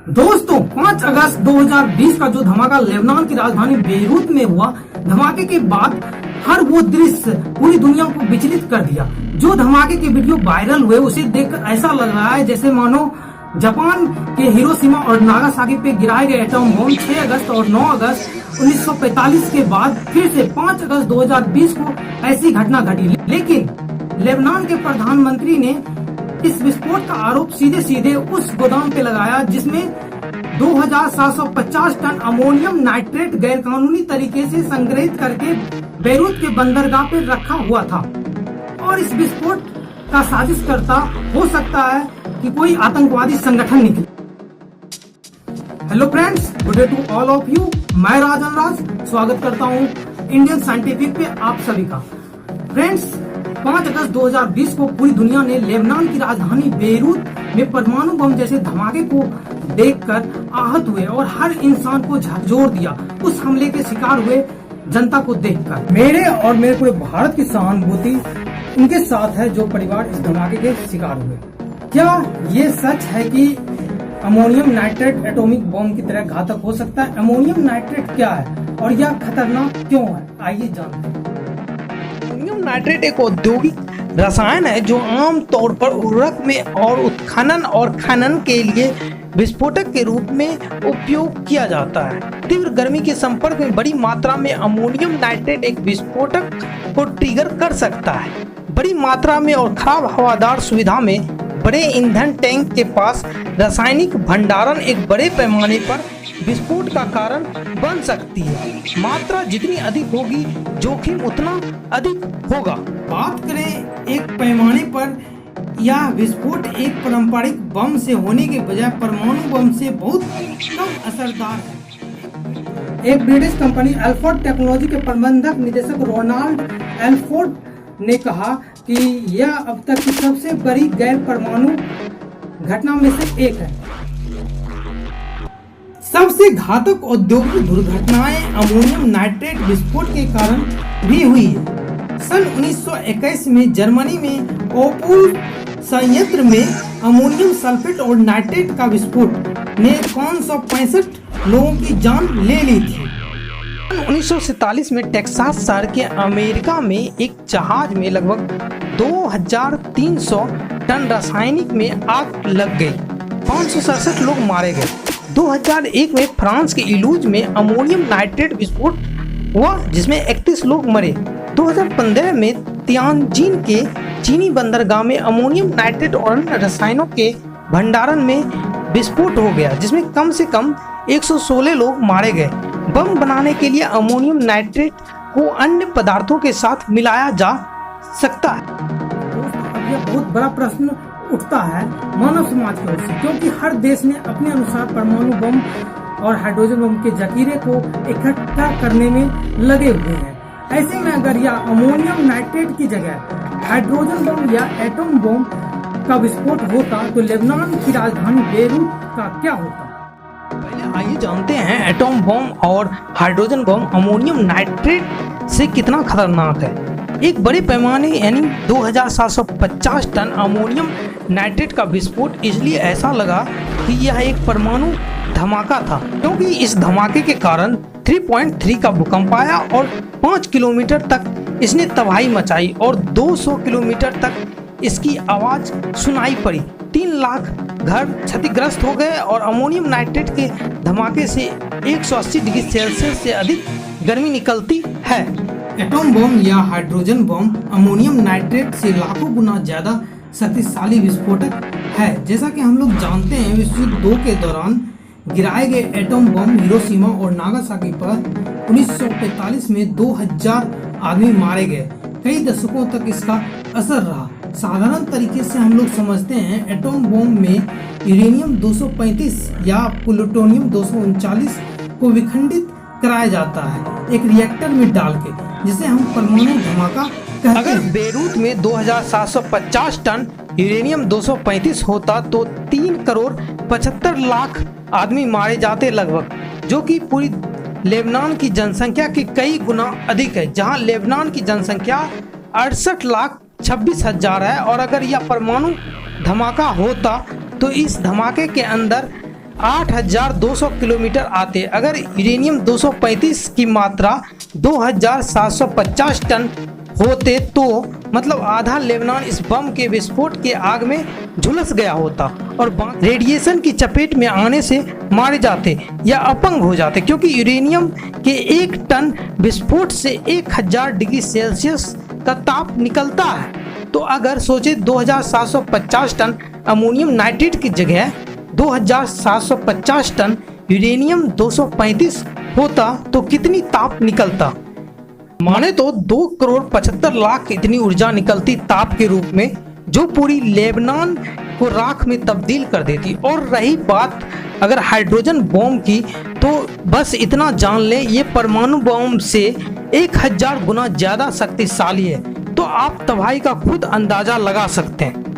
दोस्तों 5 अगस्त 2020 का जो धमाका लेबनान की राजधानी बेरूत में हुआ, धमाके के बाद हर वो दृश्य पूरी दुनिया को विचलित कर दिया। जो धमाके के वीडियो वायरल हुए उसे देखकर ऐसा लग रहा है जैसे मानो जापान के हिरोशिमा और नागासाकी पे गिराए गए एटम बम 6 अगस्त और 9 अगस्त 1945 के बाद फिर से 5 अगस्त 2020 को ऐसी घटना घटी। लेकिन लेबनान के प्रधानमंत्री ने इस विस्फोट का आरोप सीधे सीधे उस गोदाम पे लगाया जिसमें 2750 टन अमोनियम नाइट्रेट गैरकानूनी तरीके से संग्रहित करके बेरूत के बंदरगाह पे रखा हुआ था और इस विस्फोट का साजिश करता हो सकता है कि कोई आतंकवादी संगठन निकले। Hello friends, good day to all of you. मैं राजन राज स्वागत करता हूँ इंडियन साइंटिफिक पे आप सभी का। फ्रेंड्स, 5 अगस्त 2020 को पूरी दुनिया ने लेबनान की राजधानी बेरूत में परमाणु बम जैसे धमाके को देखकर आहत हुए और हर इंसान को झकझोर दिया। उस हमले के शिकार हुए जनता को देखकर मेरे और मेरे पूरे भारत की सहानुभूति उनके साथ है जो परिवार इस धमाके के शिकार हुए। क्या ये सच है कि अमोनियम नाइट्रेट एटॉमिक बम की तरह घातक हो सकता है? अमोनियम नाइट्रेट क्या है और यह खतरनाक क्यों है? आइए जानते हैं। अमोनियम नाइट्रेट एक औद्योगिक रसायन है जो आम तौर पर उर्वरक में और उत्खनन और खनन के लिए विस्फोटक के रूप में उपयोग किया जाता है। तीव्र गर्मी के संपर्क में बड़ी मात्रा में अमोनियम नाइट्रेट एक विस्फोटक को ट्रिगर कर सकता है। बड़ी मात्रा में और खराब हवादार सुविधा में बड़े ईंधन टैंक के पास रासायनिक भंडारण एक बड़े पैमाने पर विस्फोट का कारण बन सकती है। मात्रा जितनी अधिक होगी जोखिम उतना अधिक होगा। बात करें एक पैमाने पर, यह विस्फोट एक पारंपरिक बम से होने के बजाय परमाणु बम से बहुत कम असरदार है। एक ब्रिटिश कंपनी एल्फोर्ड टेक्नोलॉजी के प्रबंधक निदेशक रोनाल्ड एल्फोर्ड ने कहा कि यह अब तक की सबसे बड़ी गैर परमाणु घटना में से एक है। सबसे घातक औद्योगिक दुर्घटनाएं अमोनियम नाइट्रेट विस्फोट के कारण भी हुई है। सन 1921 में जर्मनी में ओपुल संयंत्र में अमोनियम सल्फेट और नाइट्रेट का विस्फोट ने 565 लोगों की जान ले ली थी। 1947 में टेक्सास शहर के अमेरिका में एक जहाज में लगभग 2300 टन रासायनिक में आग लग गई। 567 लोग मारे गए। 2001 में फ्रांस के इलूज में अमोनियम नाइट्रेट विस्फोट हुआ जिसमें 31 लोग मरे। 2015 में तियानजिन के चीनी बंदरगाह में अमोनियम नाइट्रेट और अन्य रसायनों के भंडारण में विस्फोट हो गया जिसमें कम से कम 116 लोग मारे गए। बम बनाने के लिए अमोनियम नाइट्रेट को अन्य पदार्थों के साथ मिलाया जा सकता है। अब यह बहुत बड़ा प्रश्न उठता है मानव समाज की ओर से, क्योंकि हर देश ने अपने अनुसार परमाणु बम और हाइड्रोजन बम के जखीरे को इकट्ठा करने में लगे हुए हैं। ऐसे में अगर यह अमोनियम नाइट्रेट की जगह हाइड्रोजन बम या एटम बम का विस्फोट होता तो लेबनान की राजधानी बेरूत का क्या होता? पहले आइए जानते हैं एटम बम और हाइड्रोजन बम अमोनियम नाइट्रेट से कितना खतरनाक है। एक बड़े पैमाने यानी 2750 टन अमोनियम नाइट्रेट का विस्फोट इसलिए ऐसा लगा कि यह एक परमाणु धमाका था क्योंकि इस धमाके के कारण 3.3 का भूकंप आया और 5 किलोमीटर तक इसने तबाही मचाई और 200 किलोमीटर तक इसकी आवाज सुनाई पड़ी। 3 लाख घर क्षतिग्रस्त हो गए और अमोनियम नाइट्रेट के धमाके से 180 डिग्री सेल्सियस से अधिक गर्मी निकलती है। एटम बम या हाइड्रोजन बम अमोनियम नाइट्रेट से लाखों गुना ज्यादा शक्तिशाली विस्फोटक है। जैसा कि हम लोग जानते हैं, विश्व युद्ध 2 के दौरान गिराए गए एटम बम हिरोशिमा और नागासाकी पर 1945 में 2000 आदमी मारे गए। कई दशकों तक इसका असर रहा। साधारण तरीके से हम लोग समझते हैं एटम बम में यूरेनियम 235 या प्लूटोनियम 239 को विखंडित कराया जाता है एक रिएक्टर में डाल के, जिसे हम परमाणु धमाका कहते हैं। अगर बेरूत में 2750 टन यूरेनियम 235 होता तो 3 करोड़ 75 लाख आदमी मारे जाते लगभग, जो कि पूरी लेबनान की जनसंख्या के कई गुना अधिक है। जहां लेबनान की जनसंख्या 68,26,000 है और अगर यह परमाणु धमाका होता तो इस धमाके के अंदर 8,200 किलोमीटर आते। अगर यूरेनियम 235 की मात्रा 2,750 टन होते तो मतलब आधा लेबनान इस बम के विस्फोट के आग में झुलस गया होता और रेडिएशन की चपेट में आने से मारे जाते या अपंग हो जाते, क्योंकि यूरेनियम के 1 टन विस्फोट से 1000 डिग्री सेल्सियस का ताप निकलता है। तो अगर सोचे 2,750 टन अमोनियम नाइट्रेट की जगह 2,750 टन यूरेनियम 235 होता तो कितनी ताप निकलता। माने तो 2,75,00,000 इतनी ऊर्जा निकलती ताप के रूप में, जो पूरी लेबनान को राख में तब्दील कर देती। और रही बात अगर हाइड्रोजन बॉम्ब की, तो बस इतना जान ले ये परमाणु बॉम्ब से 1000 गुना ज्यादा शक्तिशाली है। तो आप तबाही का खुद अंदाजा लगा सकते हैं।